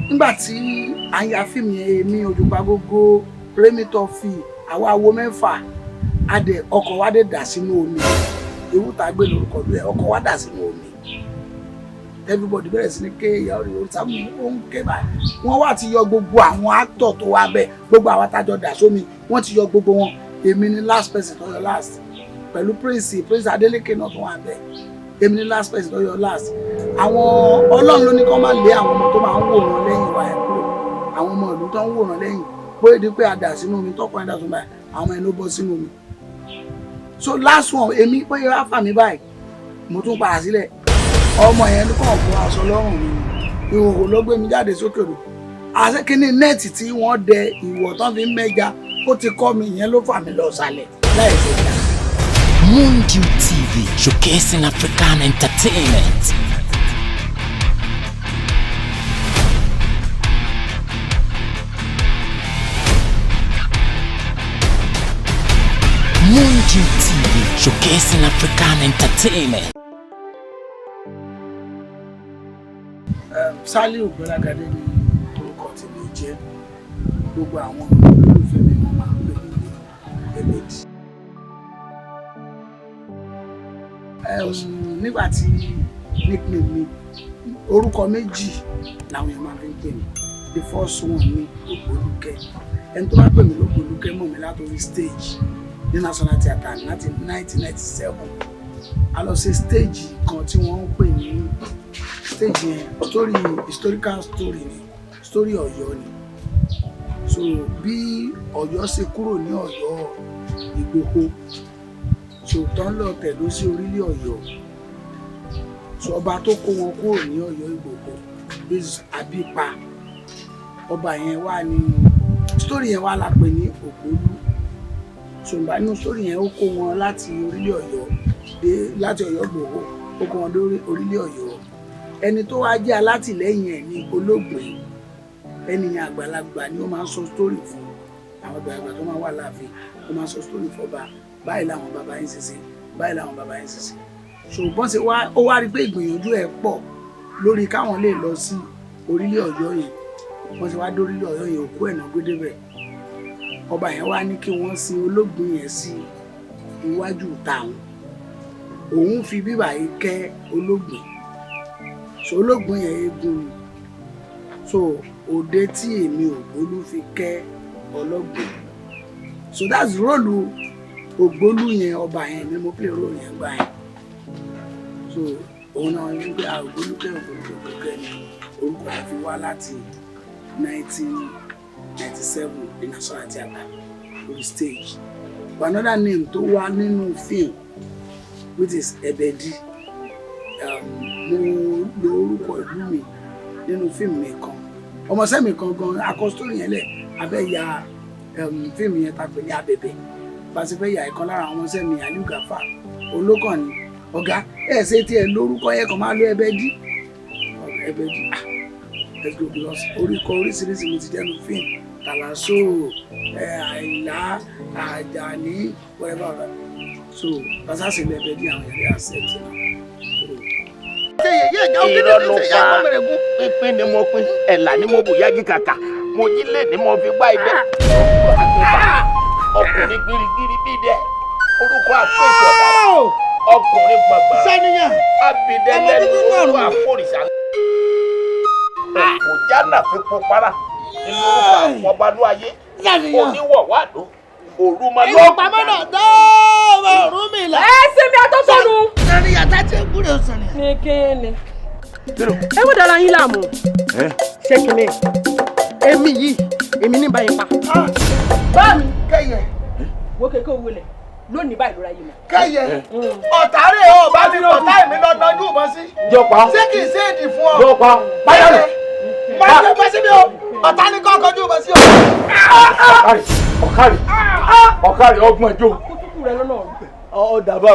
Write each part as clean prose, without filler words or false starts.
nígbà tí àyà fíìmù yẹn mi Òjùpá Gógó Rémítọ́fì àwa awo mẹ́fà adẹ ọkọ̀ wa dé dà sínú omi ewu tá gbé lórúkọ lóye ọkọ̀ wa dà sínú omi everybody bẹ̀rẹ̀ sí ní ké ìyá orí sábà ó ń ké báyìí wọ́n wá ti yọ gbogbo àwọn actor tó wá bẹ̀ gbogbo àwọn atájọ́ dà sómi wọ́n ti yọ gbogbo wọn èmi ni last person tó yọ last pẹ̀lú Prince Adeleke náà tó wà bẹ̀ èmi ni last person tó yọ last àwọn Ọlọ́run ló ní kó máa lé àwọn ọmọ tó máa ń wòran lẹ́yìn wa ẹ̀ kúrò àwọn ọmọ ìlú tó ń wòran lẹ́yìn bóyá di pé a dà sínú omi tọkùnrin dà sínú báyìí àwọn ẹni ló bọ́ sínú omi so last one èmi pé yọ àfà mi báyìí mo tún padà sílẹ̀ ọmọ yẹn ló kàn fún aṣọ lọ́rùn mi ìhòòhò ló gbé mi jáde sókè rò àṣẹ kínní nẹ́ẹ̀tì tí wọ́n dẹ ìwọ̀ tán fi ń mẹ́ja ó ti kọ́ mi ìyẹn ló fà mí lọ sálẹ̀ láì ṣe ìjà. Moondew TV, showcasing African entertainment. Moondew TV, showcasing African entertainment. Sálíù Gbọ́lágadé ni orúkọ tí mi jẹ́ gbogbo àwọn olólùfẹ́ mi wọ́n máa ń pè mí ní Ebedi. Nígbà tí nickname mi orúkọ méjì làwọn èèyàn máa fi ń pè mí. The first one ni Ogboluke ẹni tó bá pè mí l'Ogboluke mọ̀ mí látòrí stage ní National Theatre láti 1997 a lọ sí stage kan tí wọ́n ń pè ní stage yẹn historical story ni story Ọ̀yọ́ ni so bí Ọ̀yọ́ ṣe kúrò ní Ọ̀yọ́ Ìgbòho so tán lọ tẹ̀dó sí orílẹ̀ Ọ̀yọ́ so ọba tó kó wọn kúrò ní Ọ̀yọ́ Ìgbòho is Abípa ọba yẹn wà ní story yẹn wà lápè ní Ògbólú so ìgbà nínú story yẹn ó kó wọn láti orílẹ̀ Ọ̀yọ́ dé láti Ọ̀yọ́ Ìgbòho ó kó wọn dé orílẹ̀ Ọ̀yọ́ ẹni tó wá jẹ́ alátìlẹ́yìn ẹ̀ ní Olóògbé ẹnìyàn àgbàlagbà ni ó máa ń sọ story fún àwọn àgbàlagbà tó máa wà láàfin ó máa ń sọ story fọba báyìí làwọn bàbá yín ṣe ṣe báyìí làwọn bàbá yín ṣe ṣe ṣùgbọ́n ṣe wá ó wá rí pé ìgbìyànjú ẹ̀ pọ̀ lórí káwọn lè lọ sí orílẹ̀ Ọ̀yọ́ yẹn wọ́n ṣe wá dé orílẹ̀ Ọ̀yọ́ yẹn òkú ẹ̀ náà gbé débẹ̀ ọba yẹn wá ní kí wọ́n sin Olóògbé yẹn sí iwájú táwọn òun fi bíbà yìí kẹ́ Olóògbé so Olóògbé yẹn eégún ni so òde tí èmi Ògbólú fi kẹ́ Olóògbé so that's role Ògbólú yẹn ọba yẹn ni mo play role yẹn gbà yẹn so òun náà ń gbé Ògbólúkẹ́ ni orúkọ yẹn fi wá láti 1997 ní National Theatre lórí stage but another name tó wá nínú film which is Ebedi mo lo orúkọ ìlú mi nínú fíìmù mi kan ọmọọṣẹ́ mi kan gan akọ story yẹn lẹ̀ abẹ́ ya fíìmù yẹn ta pè ní Abẹ̀bẹ̀ bá ti fẹ́ ya ìkan lára àwọn ọmọọṣẹ́ mi Aliu Gafa olókàn ni ọ̀gá ẹ̀ ṣe tiẹ̀ lórúkọ yẹn kan máa lo Ebedi let's go because orúkọ oríṣiríṣi mi ti jẹ́nu fíìmù Tàlàsó Àìlá Àjàní whatever so bàtà sí Ebedi àwọn ẹ̀rí accept náà. Irọ́ ló pa pínpín ni mo pín ẹ̀là ni mo bù yági kàkà mo yí lè ní mo fi gbá ibẹ̀. Ọkùnrin gbirigiri bí dẹ orúkọ àpèjọ dára ọkùnrin gbàgbà abidẹ́lẹ́nu orúkọ àpòrìṣà. Kò jánà fi kó para nínú orúkọ àfọ̀bánú ayé oníwọ̀ wàdó òru máa lọ. Ìpamọ́ náà dọ́ọ̀rọ̀ òru mi là. Ẹ ṣe mi àtọ́sọ́nu. Sani yàtá tí gbúdọ̀ sọ̀rọ̀. Ní kéènì. Ẹ wọ́n dára yín láàmú. Ṣé kìíní? Èmi yìí, èmi ní báyìí pa. Báàmì kẹyẹ. Wo kékeré owó lẹ̀ lónìí báyìí lóra yìí mọ̀. Kẹyẹ. Ọ̀tá rẹ̀ ọ̀ bá mi ọ̀tá èmi lọ nájú mọ́ sí. Jọpa. Ṣé kìí ṣe èdì fún ọ? Jọpa. Báyọ̀ rẹ̀. Máa ṣe pẹ́ síbi o. Ọ̀tá ní kọ́ kọjú mọ́ sí o. Ọ̀kárì ọgbọ̀n ẹjọ́. Kútùkù rẹ̀ lọ́nà ọ̀gbẹ̀. Ọ̀dàbà.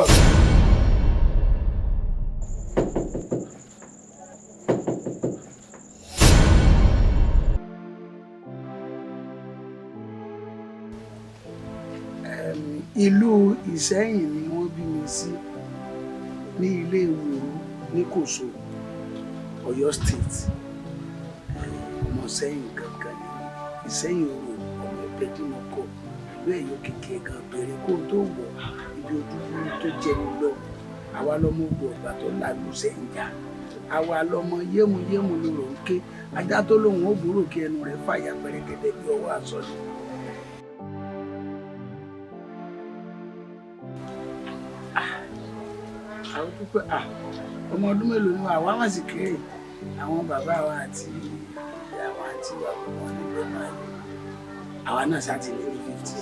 Ìlú Ìṣẹ́yìn ni wọ́n bí mi sí ní ilé ìwòrú ní Kòso, Ọ̀yọ́ State. Ọmọ Sẹ́yìn gangan ni Ìsẹ́yìn òru ọmọ Ebedi mo kọ ìlú Ẹ̀yọ́ kékeré gan bẹ̀rẹ̀ kó tó wọ̀ ibi ojúbúrú tó jẹ́ ní lọ àwa lọ́mọ ogun ọ̀gbà tó làlú sẹ́yìn já àwa lọ́mọ yémuyému ló rò ń ké ajá tó lóun ó burú kí ẹnu rẹ̀ fàyà pẹ̀rẹ̀gẹ̀dẹ̀ bí ọwọ́ aṣọ ni. àwọn dúpẹ́ ọmọ ọdún mélòó ni àwa wá sí kéré àwọn bàbá wa àti àwọn àti wa gbogbo wọn níbẹ̀ náà àwa náà ṣàtìlẹ́ ní 50.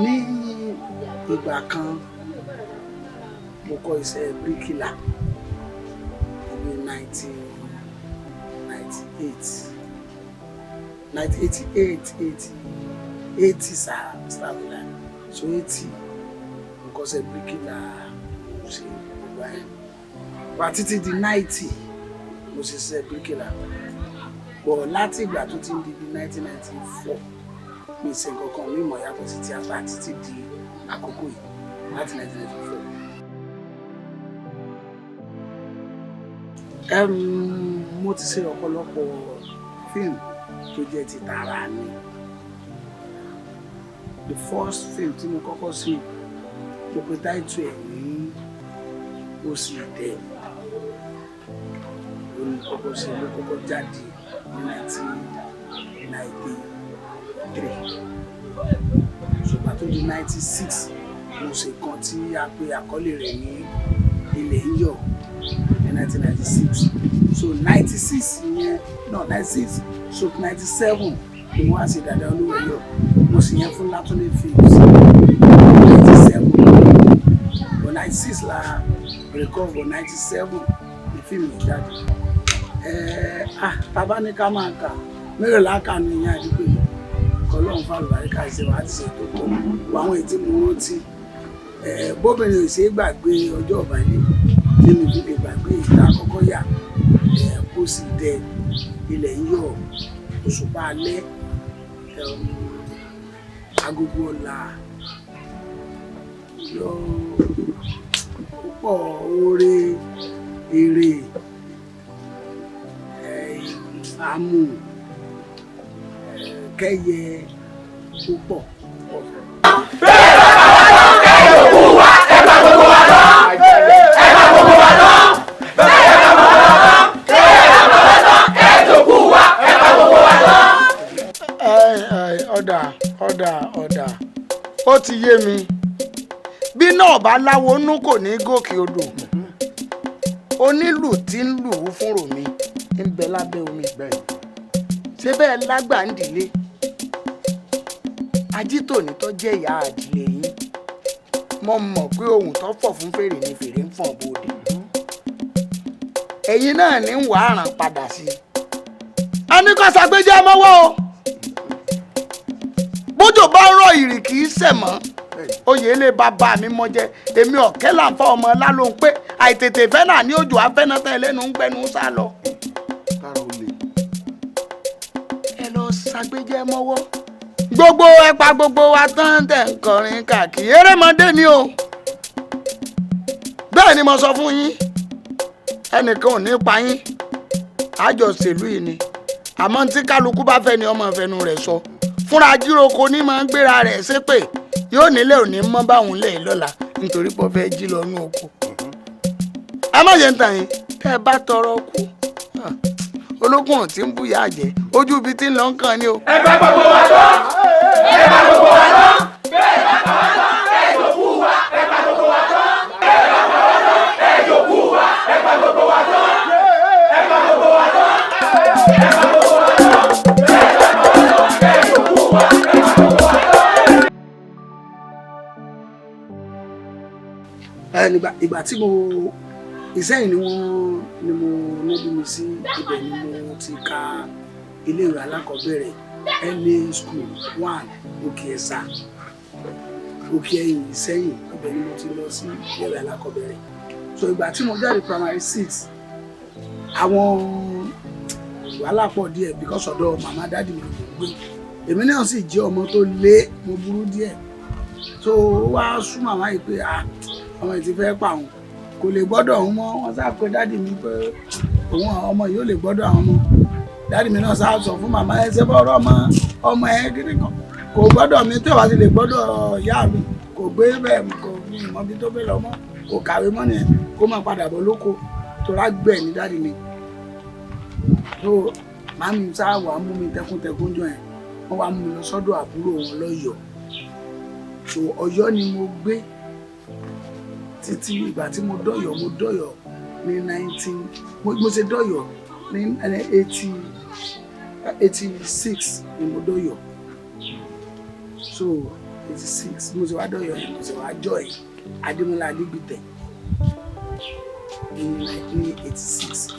Ní ìgbà kan mo kọ́ iṣẹ́ bíríkìlà ní 1980 sáàbùlà so 80 mo kọ́ iṣẹ́ bíríkìlà mo ṣe gbogbo ẹ̀ wá títí di 90 mo ṣe iṣẹ́ bíríkìlà bọ̀ láti ìgbà tó ti ń di 1994 mi ṣe nǹkan kan mi mọ̀ yàtọ̀ sí tíátà títí di àkókò yìí láti 1994. Mo ti ṣe ọ̀pọ̀lọpọ̀ fíìmù tó jẹ́ ti tààrà ni. The first film tí mo kọ́kọ́ ṣe mo pe táìtù ẹ̀ ní Oṣù Ìdẹ. Ó ní kọ́kọ́ ṣe ló kọ́kọ́ jáde ní 1993. Ṣùgbọ́n tó di 96 mo ṣe kan tí a pe àkọlé rẹ̀ ní Ilẹ̀ ń yọ̀ ní 1996. So 96 yẹn no 96 so 97 ni wọ́n á ṣe Dàda Olúwa Ẹ̀yọ̀ mo sì yẹn fún Látúndé Films 97 but 96 la recover 97 ní fíìmù jáde. Tàbá ní ká máa kà mẹ́rẹ̀ lákàánú ìyẹn àdúgbò yìí Ọlọ́run fàlùbáríkà ṣe wá ti ṣe tó kọ́ àwọn ètí mo rántí bóbìnrin ò ṣe é gbàgbé ọjọ́ ìbàlẹ̀ tí mi fi lè gbàgbé ìta àkọ́kọ́ yà kó sì dẹ Ilẹ̀ ń yọ̀ Òṣùpá alẹ́ Agogo ọ̀la yọ púpọ̀ oore èrè àmù kẹyẹ púpọ̀. ọ̀dà ó ti yé mi bí náà bá láwo nú kò ní gòkè odò onílù tí ń lù ú fún ròmí ń bẹ lábẹ́ omi ṣé bẹ́ẹ̀ lágbà ń dìlé ajítòní tó jẹ́ ìyá àdìlẹ̀ yín mo mọ̀ pé ohun tó fọ̀ fún fèrè ni fèrè ń fọ̀n bòde ẹ̀yin náà ní ń wàá ràn padà sí i a ní kó ṣàgbéjẹ́ mọ́wọ́ o bójò bá ń rọ ìrì kì í sẹ̀ mọ́ oyè lè bàbá mi mọ jẹ èmi ọ̀kẹ́ là ń fa ọmọ ọlá ló ń pé àìtètè fẹ́ náà ní òjò afẹ́nàtàn ẹlẹ́nu ń gbẹnu sá lọ. ẹ lọ ṣàgbéjẹ́ mọ́wọ́ gbogbo ẹ̀pà gbogbo wa tán tẹ̀ ń kọrin káàkiri erémọdé ni o bẹ́ẹ̀ ni mo sọ fún yín ẹnìkan ò ní pa yín àjọṣèlú yìí ni àmọ́ tí kálukú bá fẹ́ ni ọmọ ìfẹ́nu rẹ̀ sọ fúnra jíròkó ní máa ń gbéra rẹ̀ ṣépè yóò nílé òní mọ́ báwọn lè lọ́la nítorí pé ó fẹ́ jí lọ ní oko. ẹ má jẹ́ ń tàn yín tẹ́ ẹ bá tọrọ kú ológun ọ̀ tí ń búyà àjẹ́ ojú ibi tí ń lọ ń kàn ní o. ẹ bá gbogbo wa lọ ẹ bá gbogbo wa lọ bẹ́ẹ̀ bá kà wá lọ ẹ jòkú wa ẹ bá gbogbo wa lọ ẹ bá kà wá lọ ẹ jòkú wa ẹ bá gbogbo wa lọ ẹ bá gbogbo wa lọ ẹ bá gbogbo wa lọ ẹ bá kà wá lọ ẹ jòkú wa ẹ bá gbogbo wa lọ. ìgbà tí mo Ìsẹ́yìn ni mo níbi mi sí ibẹ̀ ni mo ti ka iléèwé alákọ̀ọ́bẹ̀rẹ̀ LA School 1 Òkè Ẹ̀sà Òkè Ẹ̀yìn Ìsẹ́yìn ibẹ̀ ni mo ti lọ sí iléèwé alákọ̀ọ́bẹ̀rẹ̀ so ìgbà tí mo jáde primary 6 àwọn wàhálà pọ̀ díẹ̀ because ọ̀dọ̀ màmá dádì mi ló gbé èmi náà sì jẹ́ ọmọ tó lé mo burú díẹ̀ so wá sún màmá yìí pé ọmọ yìí ti fẹ́ pa òun kò lè gbọ́dọ̀ òun mọ́ wọ́n sá pé dádì mi pé òun ọmọ yìí ò lè gbọ́dọ̀ àwọn ọmọ dádì mi náà sá sọ fún màmá ẹ ṣe bọ́ọ̀rọ̀ ọmọ ẹ kiri kan kò gbọ́dọ̀ mi tí ò bá ti lè gbọ́dọ̀ ìyá mi kò gbé bẹ́ẹ̀ kò ní ìmọ̀bí tó gbé lọ mọ́ kò kàwé mọ́ nìyẹn kó máa padà bọ̀ lóko tó rágbẹ̀ ní dádì mi tó màmí sáà wà mú mi tẹkùntẹkùn jọ yẹn wọ́n wá mú mi lọ sọ́dọ̀ àbúrò wọn lọ́yọ̀ọ́ so Ọ̀yọ́ ni mo gbé títí ìgbà tí mo dọ̀yọ̀ ní 19 mo ṣe dọ̀yọ̀ ní 86 ni mo dọ̀yọ̀ so 86 mo ṣe wá dọ̀yọ̀ yẹn mo ṣe wá joy Adémọ́lá Adégbìtẹ̀ ní 86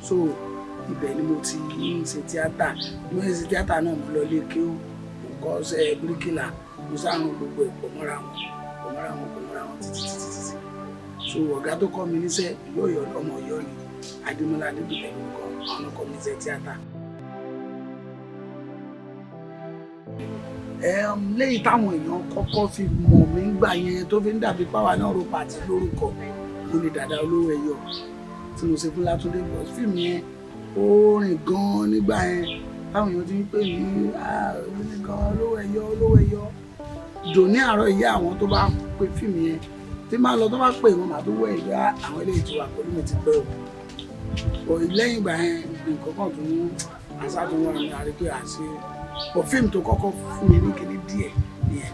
so ibẹ̀ ni mo ti ń ṣe tíátà mo ṣe tíátà náà mo lọ lé kéwú nǹkan ọ̀sẹ̀ bíríkìlà mo sáàrùn gbogbo ẹ̀pọ̀ mọ́ra wọn títí so ọ̀gá tó kọ́ mi níṣẹ́ ìlú Ọ̀yọ́ ọmọ Ọ̀yọ́ ni Adémọ́lá Adégbìtẹ̀ lórúkọ àwọn ọkọ̀ mi ṣe tíátà. Lẹ́yìn táwọn èèyàn kọ́kọ́ fi mọ̀ mí gbà yẹn tó fi ń dàbí páwa náà ro pàtì lórúkọ mo ní Dàda Olówó Ẹyọ tí mo ṣe fún Látúndé bọ̀ fíìmù yẹn ó rìn gan-an nígbà yẹn táwọn èèyàn ti ń pè mí gan Olówó Ẹyọ dòní àárọ̀ ìyá àwọn tó bá pe fíìmù yẹn tí máa lọ tó bá pè wọn màá tó wọ ìgbà àwọn eléyìí ti wà pẹ̀lú mi ti pẹ́ o lẹ́yìn ìgbà yẹn nǹkan kan tó ń aṣáájúwọ̀n ní àrípé àṣẹ fíìmù tó kọ́kọ́ fún mi ní kíní díẹ̀ nìyẹn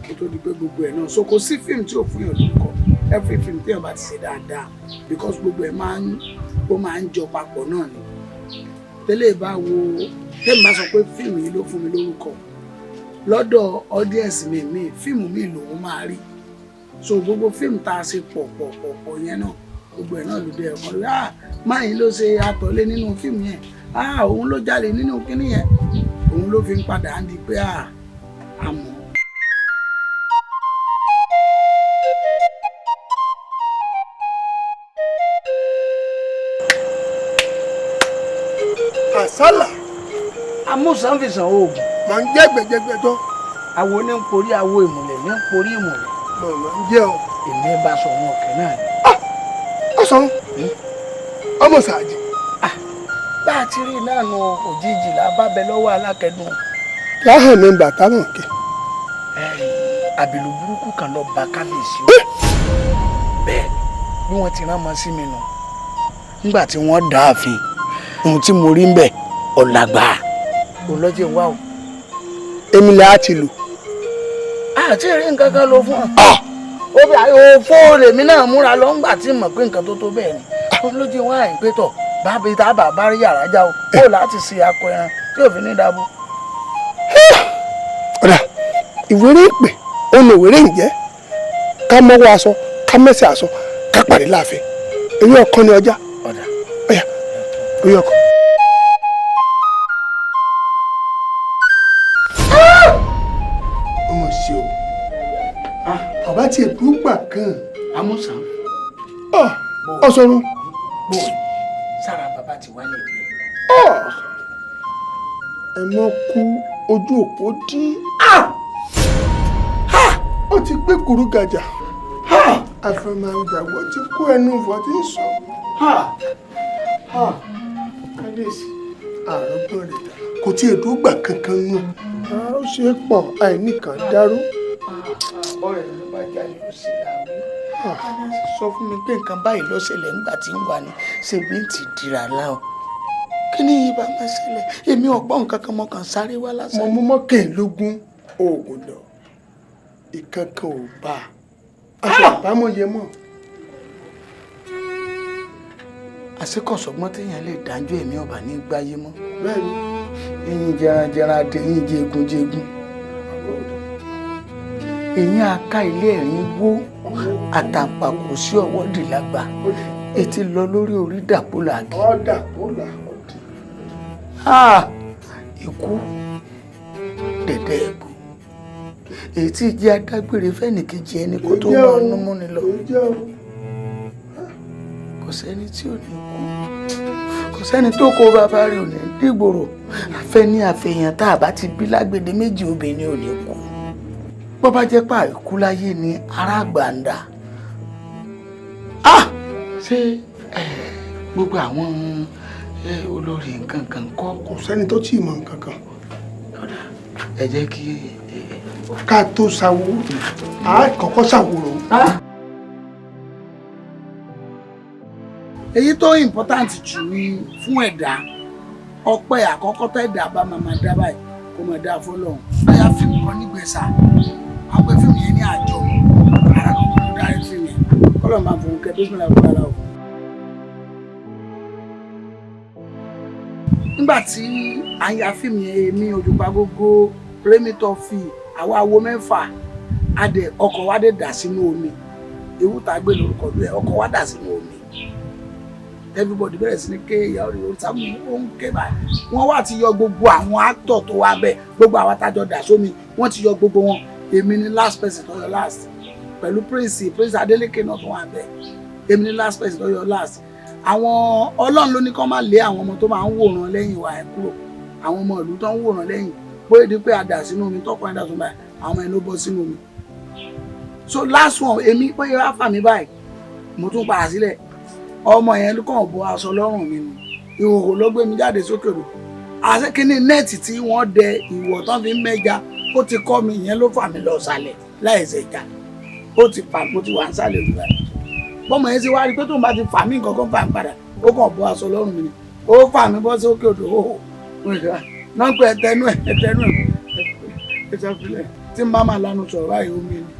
kó tó di pé gbogbo ẹ̀ náà so kò sí fíìmù tí ò fún yàn lórúkọ every film tí yàn bá ti ṣe dáadáa because gbogbo ẹ̀ máa ń jọ papọ̀ náà ni tẹ́lẹ̀ bá wo tẹ́lẹ̀ bá sọ pé fíìmù yìí ló fún mi lórúkọ lọ́dọ̀ audience mi fíìmù mi lòun máa rí so gbogbo fíìmù tá a ṣe pọ̀ yẹn náà gbogbo ẹ̀ náà ló dé ẹ̀kọ́ lórí máyì ló ṣe àtọ̀lé nínú fíìmù yẹn òun ló jalè nínú kíní yẹn òun ló fi ń padà ń di pé àmọ́. àsálà amúsànfìsàn oògùn mà ń jẹ́ gbẹ̀jẹ̀gbẹ̀ tó. àwo ní ń porí àwo ìmùlẹ̀ ní ń porí ìmùlẹ̀. mà ń jẹ́ ọ. èmi bá sọ wọn ọ̀kẹ́ náà ni. ọ̀sán ọmọ sàájì. bá a ti rí náà nu òjijì là bá bẹ lọ́wọ́ alákẹ́dùn. láhàn ní bàtà mọ̀ kẹ́. àbìlú burúkú kan lọ bá kábíyèsí o. bẹ́ẹ̀ bí wọ́n ti rán mọ́ sí mi nù. nígbà tí wọ́n dá ààfin ohun tí mo rí ń bẹ̀ ọ̀làgbà olọ́jẹ̀ wá o. èmi là á ti lò. àti rí nǹkan kan lọ fún ọ. òfò lèmi náà múra lọ ńgbà tí mọ̀ pé nǹkan tó tó bẹ́ẹ̀ ni olójì wá ìpẹ́tọ̀ bábí tábà bá rí yàrá já o kó láti ṣe akọ ẹran tí òfin ní dábò. ọ̀dà ìwéré ìpè òun ò wéré ǹjẹ́ ká mọ́wọ́ aṣọ ká mẹ́sẹ̀ aṣọ ká pàdé láàfin èyí ọkàn ni ọjà ọ̀dà ọ̀yà oyè ọkàn. ọmọ ṣe o ọba tí ètò gbà kan. amúsàn. ọ̀sọ̀run. bó sára bàbá ti wálé díẹ̀. ẹ mọ kú ojú òpó dín. ó ti gbé kúrú gàjà. àfẹ̀mọ̀gbàgbọ́ ti kó ẹnu ìfọ̀ tí ń sọ. kábíyèsí àrọ́gbọ́n rẹ̀ kò tí ètò gbà kankan nù. ó ṣe é pọ̀ àìníkan dárú. ọ̀rẹ́ mi bá jáde ó sì láwí. sọ fún mi pé nǹkan báyìí ló ṣẹlẹ̀ nígbà tí ń wà ní ṣèbí ti dìrà láò kí ni yìí bá máa ṣẹlẹ̀ èmi ọ̀gbọ́n nǹkan kan mọ́ kàn sáré wá lásán. mo mú mọ́kànlélógún oògùn lọ ìkankan ò bá a aṣọ àbámọ̀yẹ mọ́. àṣekọ̀sọ́gbọ́n téèyàn lè dájú ẹ̀mí ọ̀bà ní gbáyé mọ́. bẹ́ẹ̀ni eyín jẹranjẹran adé eyín jẹgunjẹgun eyín aká ilé ẹ̀rín wó àtàǹpàkò sí ọwọ́ dì lágbà etí lọ lórí orí dàpọ̀ làgì. dàpọ̀ làgì. ikú dẹ̀dẹ̀ ẹ̀gbọ́ èyí tí jẹ́ adágbére fẹ́nìkejì ẹni kó tó máa ń mú ni lọ. kò sẹ́ni tí ò ní kú kò sẹ́ni tó kó bàbá rẹ̀ ò ní dìgbòrò àfẹ́ni àfẹ̀yàn tá a bá ti bí lágbèdè méjì obìnrin ò ní kú bó bá jẹ́ pà ikú láyé ni ará gbàǹdà ṣé gbogbo àwọn olórí nǹkan kan kọ́ kò sẹ́ni tó tí ì mọ̀ nǹkan kan. ẹ jẹ́ kí ká tó ṣàwo á kọ́kọ́ ṣàwòrán. èyí tó important jù ní fún ẹ̀dá ọpẹ́ àkọ́kọ́ tẹ̀dá bá máa dá báyìí kó máa dá fọ́lọ́run báyà fíìmù kan nígbẹ̀sà àwọn pé fíìmù yẹn ní àjọ ara kan kò dárí fíìmù yẹn kọ́lọ̀ máa fòun kẹ́ bísí náà kúrò aláwọ̀. nígbà tí à ń ya fíìmù yẹn èmi Òjùpá Gógó rémítọ́ fi àwa awo mẹ́fà adẹ ọkọ̀ wa dé dà sínú omi ewu tá a gbé lórúkọ lóye ọkọ̀ wa dà sínú omi everybody bẹ̀rẹ̀ sí ní ké ìyá orí sábà ó ń ké báyìí wọ́n wá ti yọ gbogbo àwọn actor tó wá bẹ́ẹ̀ gbogbo àwọn tájọ dà sómi wọ́n ti yọ gbogbo wọn èmi ni last person tó yọ last pẹ̀lú Prince Adeleke náà tó wà bẹ́ẹ̀ èmi ni last person tó yọ last àwọn Ọlọ́run ló ní kó má lé àwọn ọmọ tó máa ń wòran lẹ́yìn wa ẹ̀ kúrò àwọn ọmọ ìlú tó ń wòran lẹ́yìn bóyá di pé a dà sínú omi tọkùnrin dà sínú báyìí àwọn ẹni ló bọ́ sínú omi so last one èmi bóyá wá fà mí báyìí mo tún padà sílẹ̀ ọmọ yẹn ló kàn bọ́ aṣọ lọ́rùn mi nù ìhòòhò ló gbé mi jáde sókè rò àṣẹ kínní nẹ́ẹ̀tì tí wọ́n dẹ ìwọ̀ tán fi ń mẹ́ja ó ti kọ́ mi ìyẹn ló fà mí lọ sàlẹ̀ láìsẹ̀ ìjà ó ti fà mo ti wà ń sàlẹ̀ òdùbà bọ́mọ yẹn ti wá rí pé tóun bá ti fà mí nǹkan kan fà ń padà ó kàn bọ́ aṣọ lọ́rùn mi ni ó fà mí bọ́ sókè odò ó náà pé ẹtẹnu ẹ tí màmá lanu sọ̀rọ̀ báyìí omi ni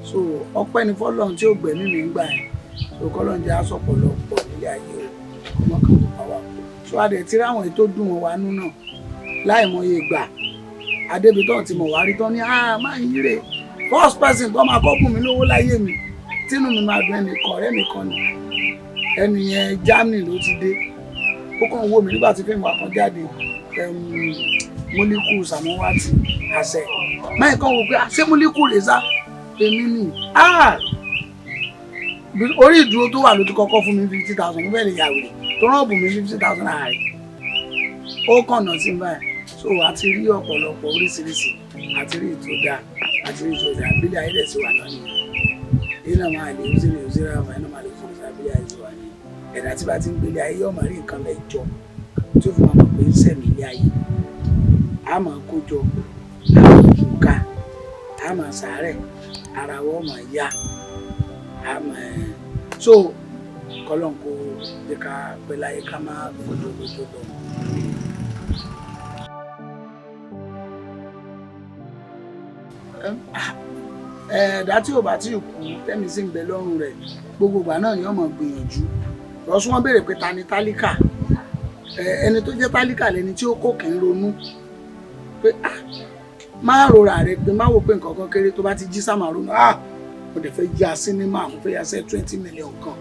so ọpẹ́ ni fọ́lọ́run tí ó gbẹ̀mí mi ń gbà yẹn so kọ́lọ́n jẹ́ aṣọ́pọ̀lọpọ̀ nílé ayé o ọmọ kan tó pa wá so adẹ̀ tí ráwọn èyí tó dùn wọn wá nú náà láì mọye ìgbà adébítọ́ ti mọ̀ wá rí tán ní máa ń yíre first person tó máa kọ́kùn mi lówó láyé mi tínú mi máa dùn ẹnìkan ọ̀rẹ́ mi kan ni ẹni yẹn Germany ló ti dé ó kàn wò mí nígbà tí fíìmù kan jáde múlíkù sàmúwátì àṣẹ máa kàn wò pé ṣé múlíkù rè sá èmi nì orí ìdúró tó wà ló ti kọ́kọ́ fún mi 50,000 mo fẹ́ lè yàwé tó rán bù mí 50,000 naira ó kànnà sí n báyìí so àti rí ọ̀pọ̀lọpọ̀ oríṣiríṣi àti rí ìtò dáa àti rí ìtò dáa bílẹ̀ ayé dẹ̀ sí wà náà nìyẹn iná máa lè ó sì lè ó sì rà máa iná máa lè fún ìsà bílẹ̀ ayé sí wà ní ẹ̀dá tí bá ti ń gbélé ayé ọmọ rí nǹkan mẹ́jọ tí ó fi máa mọ̀ pé ń sẹ̀mí ilé ayé a máa kójọ a máa túká a máa sàárẹ̀ ara wọ́n máa yá so kọlọ́n kó jẹ́ ká pẹ́ láyé ká máa fojú lójú lọ. ẹ̀ẹ́dá tí ò bá tí ì kú tẹ́mi sí ń bẹ lọ́rùn rẹ̀ gbogbo ìgbà náà ni wọ́n máa gbìyànjú lọ́sùn wọn béèrè pé ta ni tálíkà ẹni tó jẹ́ tálíkà lẹni tí ó kò kì í ronú pé má rora rẹ pé má wò pé nǹkan kan kéré tó bá ti jí sáà ronú mo dẹ̀ fẹ́ ya sinimá mo fẹ́ ya sẹ́ 20 million kan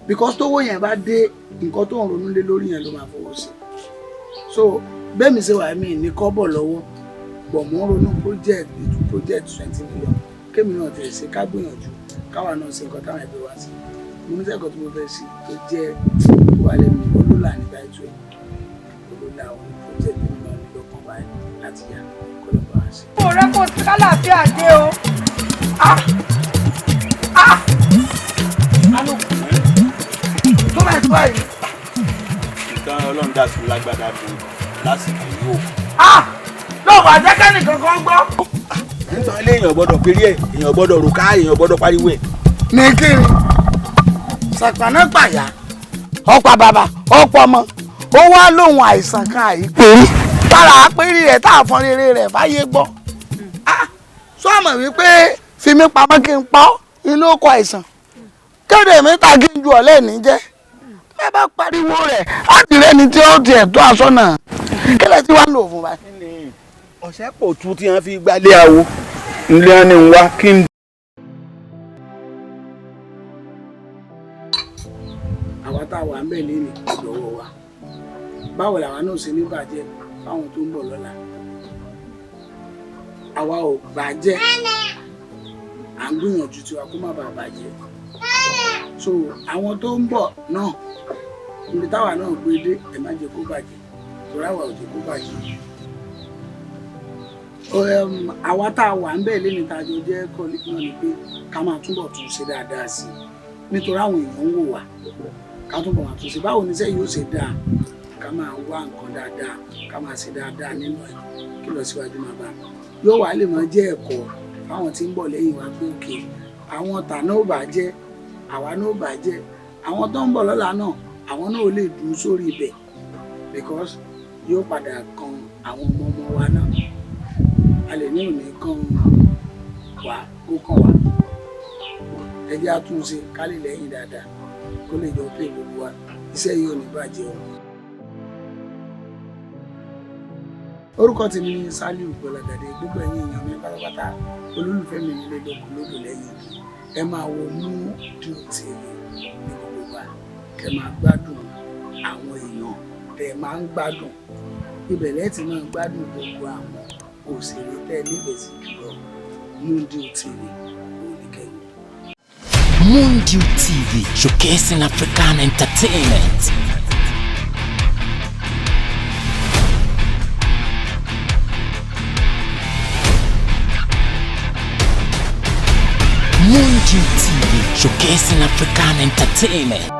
because tówó yẹn bá dé nǹkan tó ń ronú lé lórí yẹn ló máa fowó sí so bẹ́ẹ̀ mi ṣe wà mí ní kọ́bọ̀ lọ́wọ́ bọ̀ mo ń ronú project 20 million kémi náà tẹ̀ ṣe ká gbìyànjú káwa náà ṣe nǹkan táwọn ẹgbẹ́ wá sí mo ní sẹ́kọ̀ọ́ tí mo fẹ́ sí tó jẹ́ wálé mi olólà nígbà ètò ẹ̀ olólà òun project mi náà ní lọ́kàn báyìí láti yá kọ́lọ́kọ́ wá sí. mo rẹ́ kó kálàfíà dé o. tó bá tó báyìí. ìtàn Ọlọ́run dà sí lágbádá mi lásìkò yìí o. lọ́wọ́ àjẹkẹ́nì kankan gbọ́. nítorí ilé èèyàn gbọ́dọ̀ péré ẹ̀ èèyàn gbọ́dọ̀ rùká èèyàn gbọ́dọ̀ pariwo ẹ̀. ní kíni sàpàná gbàyà ọ̀pá bàbá ọ̀pọ̀ ọmọ ó wá lóhun àìsàn kan àìpé tára àpérí rẹ̀ tá àfọn rere rẹ̀ fáyé gbọ́. sọ́ọ̀mọ̀ wípé fi mí pamọ́ kí n pa ọ́ inú ó kọ àìsàn kéde mi ta kí n ju ọ̀lẹ́ ní jẹ́ bẹ́ẹ̀ bá pariwo rẹ̀ á ti rẹ́ni tí ó tiẹ̀ tó aṣọ náà kílẹ̀ tí wàá lò fún wa. ọ̀sẹ̀ pọ̀ tún tí wọ́n fi gbálé awo nílé wọn ni ń wá kí n. àwa tá a wà ń bẹ̀ lé ní ìdọ̀wọ́ wa báwo làwa náà ṣe ní bàjẹ́ fáwọn tó ń bọ̀ lọ́la àwa ò bàjẹ́ à ń gbìyànjú tiwa kó má bàa bàjẹ́ so àwọn tó ń bọ̀ náà níbi táwa náà gbé dé ẹ má jẹ́ kó bàjẹ́ torí àwa ò jẹ́ kó bàjẹ́ àwa tá a wà ń bẹ̀ lé ní ìtajọ jẹ́ kọ́lí náà ni pé ká máa túbọ̀ tún ṣe dáadáa sí i nítorí àwọn èèyàn ń wò wá ká túbọ̀ máa tún ṣe báwo ni iṣẹ́ yóò ṣe dáa ká máa wá nǹkan dáadáa ká máa ṣe dáadáa nínú ẹ̀ kí lọ síwájú máa bá yóò wá lè máa jẹ́ ẹ̀kọ́ fáwọn tí ń bọ̀ lẹ́yìn wa pé òkè àwọn tàná ò bàjẹ́ àwa náà ò bàjẹ́ àwọn tó ń bọ̀ lọ́la náà àwọn náà ò lè dúró sórí ibẹ̀ because yóò padà kan àwọn ọmọ wa náà a lè ní òní kan wá kó kàn wá ẹ jẹ́ àtúnṣe ká lè lẹ́yìn dáadáa kó lè jọ pé gbogbo wa iṣẹ́ yìí ò ní bàjẹ́ o. orúkọ tèmi ni Saliu Gbọ́lágadé gbogbo ẹ̀yin èèyàn mi pátápátá olólùfẹ́ mi nílé lókun lódò lẹ́yìn ẹ máa wo Moondew TV ní gbogbo wa kẹ máa gbádùn àwọn èèyàn tẹ máa ń gbádùn ibẹ̀ lẹ́tì máa gbádùn gbogbo àwọn òṣèré tẹ níbẹ̀ sí jùlọ Moondew TV oníkẹyìn. Moondew TV, showcasing African entertainment. Moondew TV, showcasing African entertainment.